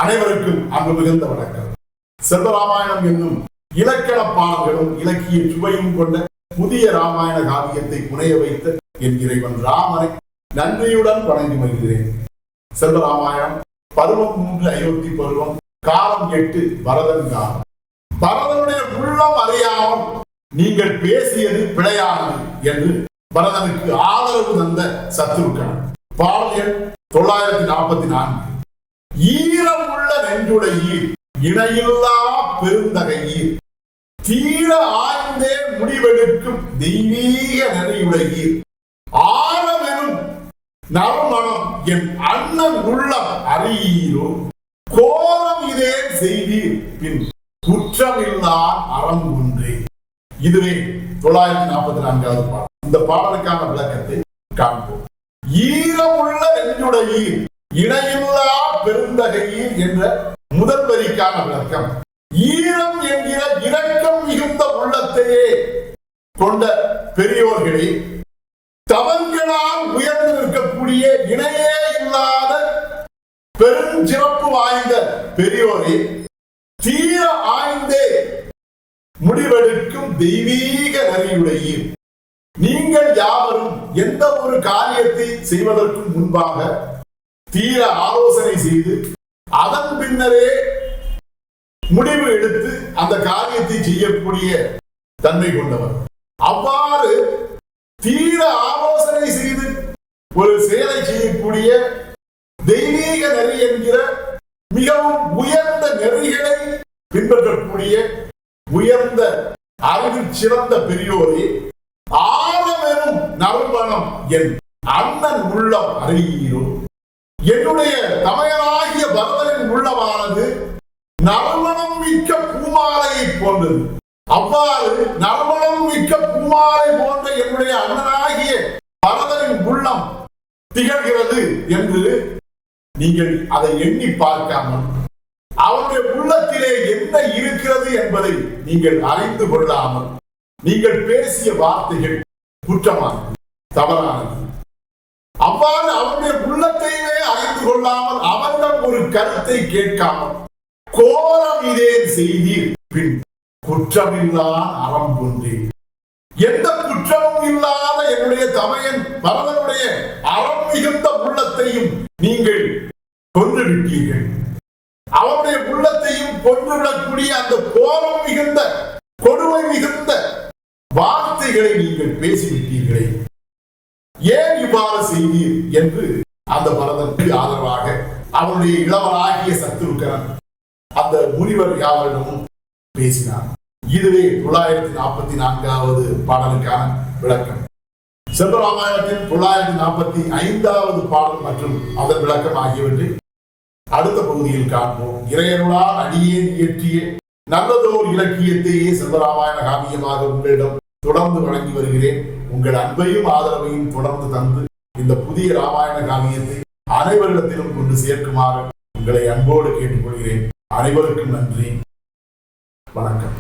அனைவருக்கும் அன்பு மிகுந்த வணக்கம். செல்வராமாயணம் என்னும் இலக்கண பாடல்களும் இலக்கிய சுவையும் கொண்ட புதிய ராமாயண காவியத்தை புனைய வைத்த என் இறைவன் ராமனை நன்றியுடன் வணங்கி மகிழ்கிறேன். செல்வராமாயணம் பருவம் 3 அயோத்தி பருவம், காலம் 8 பரதன் காலம். பரதனுடைய உள்ளம் அறியாமல் நீங்கள் பேசியது பிழையானது என்று பரதனுக்கு ஆதரவு தந்த சத்ருக்கன். பாடல் எண் 944. ஈரம் உள்ள நெஞ்சுடையீர், இணையில்லா பெருந்தகையீர், தீர ஆய்ந்தே முடிவெடுக்கும் தெய்வீக நெறியுடையீர், ஆரமெனும் நறுமணம் என் அண்ணன் உள்ளம் அறியீரோ, கோலம் இதே செய்வீர் பின் குற்றமில்லா அறம் ஒன்றே. இதுவே 944வது பாடல். இந்த பாடலுக்கான விளக்கத்தை காண்போம். ஈரம் உள்ள நெஞ்சுடையீர், இணையில்லா பெருந்தகையீர் என்ற முதல் வரிக்கான விளக்கம், ஈரம் என்கிற இரக்கம் மிகுந்த உள்ளத்தையே கொண்ட பெரியோர்களே, தவங்களால் உயர்ந்து நிற்கக்கூடிய இணையே இல்லாத பெருஞ்சிறப்பு வாய்ந்த பெரியோரே, தீர ஆய்ந்தே முடிவெடுக்கும் தெய்வீக நெறியுடையீர், நீங்கள் யாவரும் எந்த ஒரு காரியத்தை செய்வதற்கு முன்பாக தீர ஆலோசனை செய்து அதன் பின்னரே முடிவு எடுத்து அந்த காரியத்தை செய்யக்கூடிய தன்மை கொண்டவர். அவ்வாறு தீர ஆலோசனை செய்து ஒரு செயலை செய்யக்கூடிய தெய்வீக நெறி என்கிற மிகவும் உயர்ந்த நெறிகளை பின்பற்றக்கூடிய உயர்ந்த அறிவில் சிறந்த பெரியோரே, ஆரமெனும் நறுமணம் என் அண்ணன் உள்ளம் அறியீரோ, என்னுடைய தமையனாகிய பரதனின் உள்ளமானது நறுமணம் மிக்க பூமாலையை போன்றது. அவ்வாறு நறுமணம் மிக்க பூமாலை போன்ற என்னுடைய அண்ணனாகிய பரதனின் உள்ளம் திகழ்கிறது என்று நீங்கள் அதை எண்ணி பார்க்காமல், அவருடைய உள்ளத்திலே என்ன இருக்கிறது என்பதை நீங்கள் அறிந்து கொள்ளாமல், நீங்கள் பேசிய வார்த்தைகள் குற்றமானது, தவறானது. அவ்வாறு அவருடைய உள்ளத்தையே அறிந்து கொள்ளாமல், அவரிடம் ஒரு கருத்தை கேட்காமல், கோலம் இதே செய்தீர் பின் குற்றமில்லா அறம் ஒன்றே. எந்த குற்றமும் இல்லாத என்னுடைய தமையன் பரதனுடைய அறம் மிகுந்த உள்ளத்தையும் நீங்கள் கொன்று விட்டீர்கள். அவருடைய உள்ளத்தையும் கொன்றுவிடக்கூடிய அந்த கோலம் மிகுந்த கொடுமை மிகுந்த வார்த்தைகளை நீங்கள் பேசிவிட்டீர்களே, ஏன் இவ்வாறு செய்தீர் என்று அந்த பரதனுக்கு ஆதரவாக அவருடைய இளவராகிய சத்ருக்கன் அந்த முனிவர் யாவரிடமும் பேசினார். இதுவே 944வது பாடலுக்கான விளக்கம். செல்வராமாயணத்தின் 945வது பாடல் மற்றும் அதன் விளக்கம் ஆகியவற்றை அடுத்த பகுதியில் காண்போம். இறையருளால் அடியேன் இயற்றிய நல்லதோர் இலக்கியத்தையே செல்வராமாயண காவியமாக உங்களிடம் தொடர்ந்து வழங்கி வருகிறேன். உங்கள் அன்பையும் ஆதரவையும் தொடர்ந்து தந்து இந்த புதிய ராமாயண காவியத்தை அனைவரிடத்திலும் கொண்டு சேர்க்குமாறு உங்களை அன்போடு கேட்டுக்கொள்கிறேன். அனைவருக்கும் நன்றி, வணக்கம்.